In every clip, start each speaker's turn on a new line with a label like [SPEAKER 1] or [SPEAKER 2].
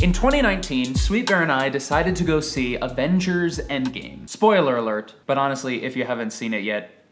[SPEAKER 1] In 2019, Sweet Bear and I decided to go see Avengers Endgame. Spoiler alert, but honestly, if you haven't seen it yet,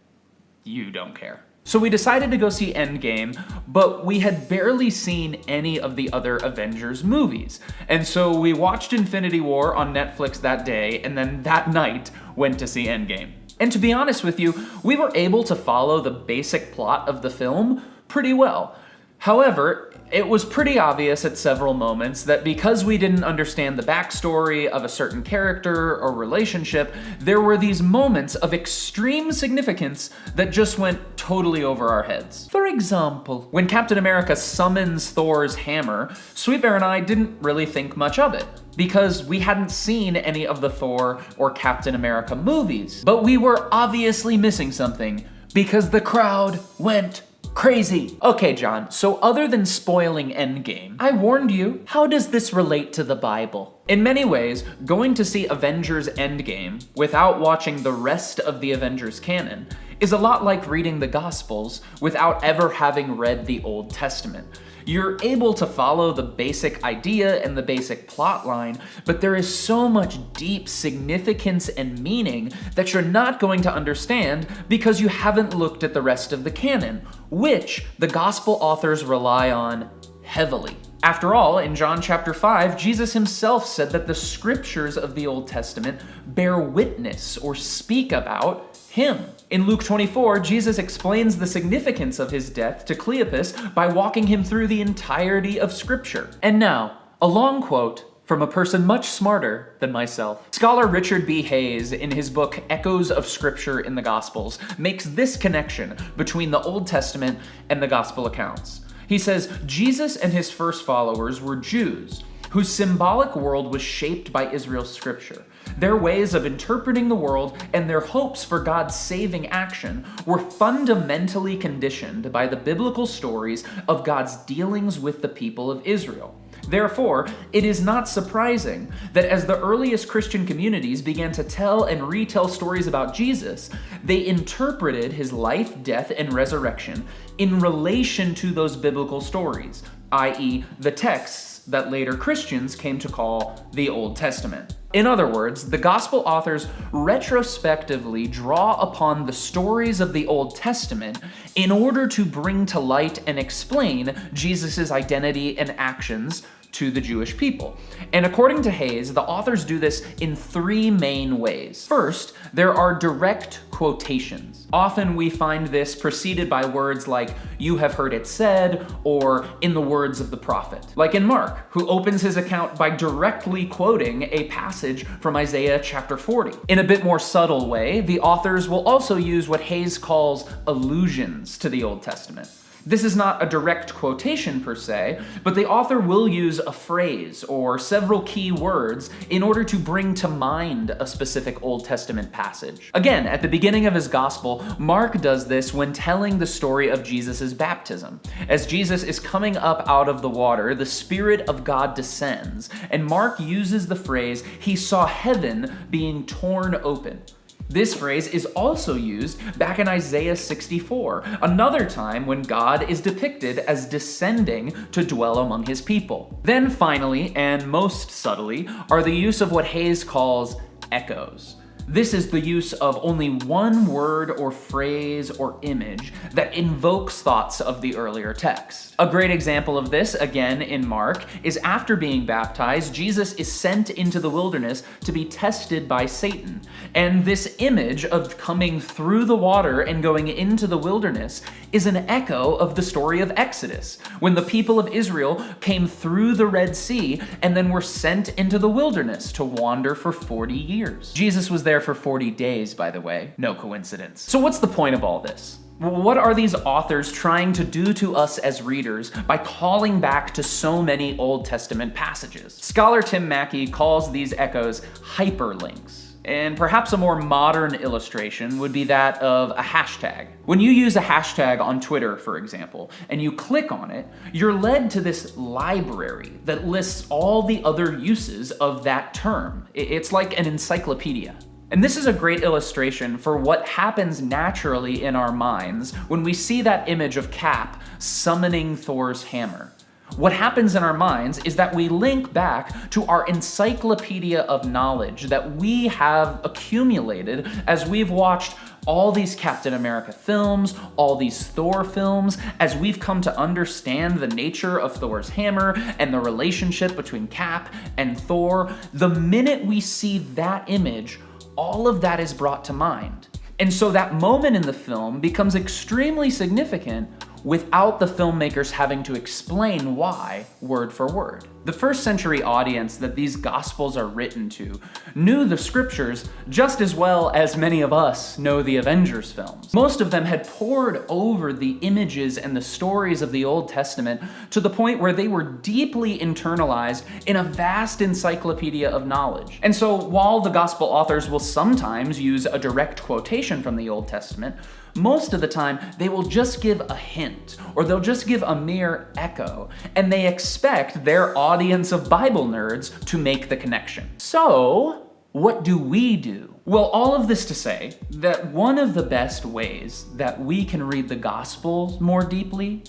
[SPEAKER 1] you don't care. So we decided to go see Endgame, but we had barely seen any of the other Avengers movies. And so we watched Infinity War on Netflix that day, and then that night went to see Endgame. And to be honest with you, we were able to follow the basic plot of the film pretty well. However, it was pretty obvious at several moments that because we didn't understand the backstory of a certain character or relationship, there were these moments of extreme significance that just went totally over our heads. For example, when Captain America summons Thor's hammer, Sweet Bear and I didn't really think much of it, because we hadn't seen any of the Thor or Captain America movies. But we were obviously missing something, because the crowd went crazy. Okay, John, so other than spoiling Endgame, I warned you, how does this relate to the Bible? In many ways, going to see Avengers Endgame without watching the rest of the Avengers canon is a lot like reading the Gospels without ever having read the Old Testament. You're able to follow the basic idea and the basic plot line, but there is so much deep significance and meaning that you're not going to understand because you haven't looked at the rest of the canon, which the gospel authors rely on heavily. After all, in John chapter 5, Jesus himself said that the scriptures of the Old Testament bear witness or speak about him. In Luke 24, Jesus explains the significance of his death to Cleopas by walking him through the entirety of Scripture. And now, a long quote from a person much smarter than myself. Scholar Richard B. Hayes, in his book Echoes of Scripture in the Gospels, makes this connection between the Old Testament and the Gospel accounts. He says, Jesus and his first followers were Jews, whose symbolic world was shaped by Israel's scripture. Their ways of interpreting the world and their hopes for God's saving action were fundamentally conditioned by the biblical stories of God's dealings with the people of Israel. Therefore, it is not surprising that as the earliest Christian communities began to tell and retell stories about Jesus, they interpreted his life, death, and resurrection in relation to those biblical stories, i.e., the texts that later Christians came to call the Old Testament. In other words, the gospel authors retrospectively draw upon the stories of the Old Testament in order to bring to light and explain Jesus' identity and actions to the Jewish people. And according to Hayes, the authors do this in three main ways. First, there are direct quotations. Often we find this preceded by words like, "you have heard it said," or "in the words of the prophet." Like in Mark, who opens his account by directly quoting a passage from Isaiah chapter 40. In a bit more subtle way, the authors will also use what Hayes calls allusions to the Old Testament. This is not a direct quotation per se, but the author will use a phrase or several key words in order to bring to mind a specific Old Testament passage. Again, at the beginning of his gospel, Mark does this when telling the story of Jesus' baptism. As Jesus is coming up out of the water, the Spirit of God descends, and Mark uses the phrase, "he saw heaven being torn open." This phrase is also used back in Isaiah 64, another time when God is depicted as descending to dwell among his people. Then finally, and most subtly, are the use of what Hayes calls echoes. This is the use of only one word or phrase or image that invokes thoughts of the earlier text. A great example of this, again in Mark, is after being baptized, Jesus is sent into the wilderness to be tested by Satan. And this image of coming through the water and going into the wilderness is an echo of the story of Exodus, when the people of Israel came through the Red Sea and then were sent into the wilderness to wander for 40 years. Jesus was there for 40 days, by the way. No coincidence. So what's the point of all this? What are these authors trying to do to us as readers by calling back to so many Old Testament passages? Scholar Tim Mackey calls these echoes hyperlinks. And perhaps a more modern illustration would be that of a hashtag. When you use a hashtag on Twitter, for example, and you click on it, you're led to this library that lists all the other uses of that term. It's like an encyclopedia. And this is a great illustration for what happens naturally in our minds when we see that image of Cap summoning Thor's hammer. what happens in our minds is that we link back to our encyclopedia of knowledge that we have accumulated as we've watched all these Captain America films, all these Thor films, as we've come to understand the nature of Thor's hammer and the relationship between Cap and Thor. The minute we see that image, all of that is brought to mind. And so that moment in the film becomes extremely significant without the filmmakers having to explain why word for word. The first century audience that these Gospels are written to knew the scriptures just as well as many of us know the Avengers films. Most of them had pored over the images and the stories of the Old Testament to the point where they were deeply internalized in a vast encyclopedia of knowledge. And so while the Gospel authors will sometimes use a direct quotation from the Old Testament, most of the time, they will just give a hint, or they'll just give a mere echo, and they expect their audience of Bible nerds to make the connection. So, what do we do? Well, all of this to say that one of the best ways that we can read the Gospels more deeply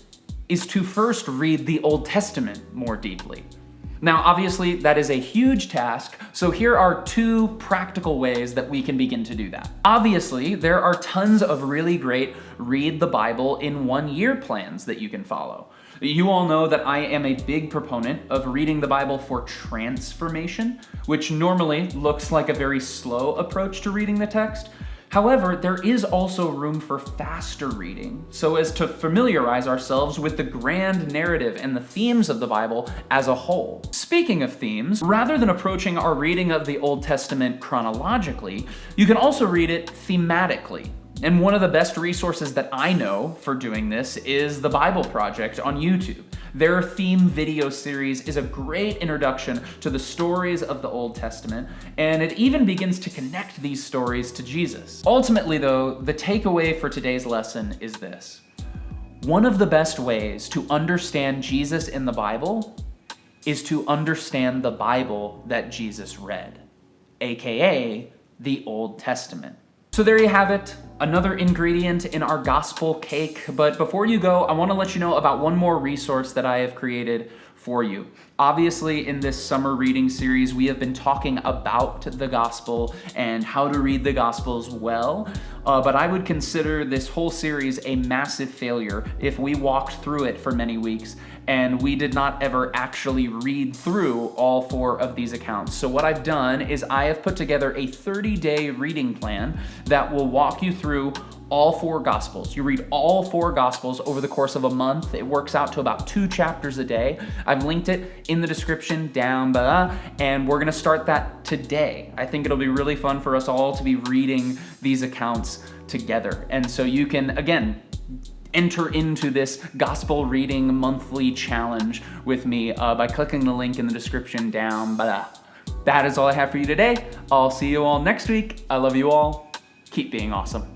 [SPEAKER 1] is to first read the Old Testament more deeply. Now, obviously, that is a huge task, so here are two practical ways that we can begin to do that. Obviously, there are tons of really great read the Bible in 1 year plans that you can follow. You all know that I am a big proponent of reading the Bible for transformation, which normally looks like a very slow approach to reading the text. However, there is also room for faster reading, so as to familiarize ourselves with the grand narrative and the themes of the Bible as a whole. Speaking of themes, rather than approaching our reading of the Old Testament chronologically, you can also read it thematically. And one of the best resources that I know for doing this is the Bible Project on YouTube. Their theme video series is a great introduction to the stories of the Old Testament, and it even begins to connect these stories to Jesus. Ultimately, though, the takeaway for today's lesson is this. One of the best ways to understand Jesus in the Bible is to understand the Bible that Jesus read, aka the Old Testament. So there you have it, another ingredient in our gospel cake. But before you go, I want to let you know about one more resource that I have created for you. Obviously, in this summer reading series, we have been talking about the gospel and how to read the gospels well, but I would consider this whole series a massive failure if we walked through it for many weeks and we did not ever actually read through all 4 of these accounts. So what I've done is I have put together a 30-day reading plan that will walk you through all 4 Gospels. You read all 4 Gospels over the course of a month. It works out to about 2 chapters a day. I've linked it in the description down below, and we're gonna start that today. I think it'll be really fun for us all to be reading these accounts together. And so you can, again, enter into this gospel reading monthly challenge with me by clicking the link in the description down below. That is all I have for you today. I'll see you all next week. I love you all. Keep being awesome.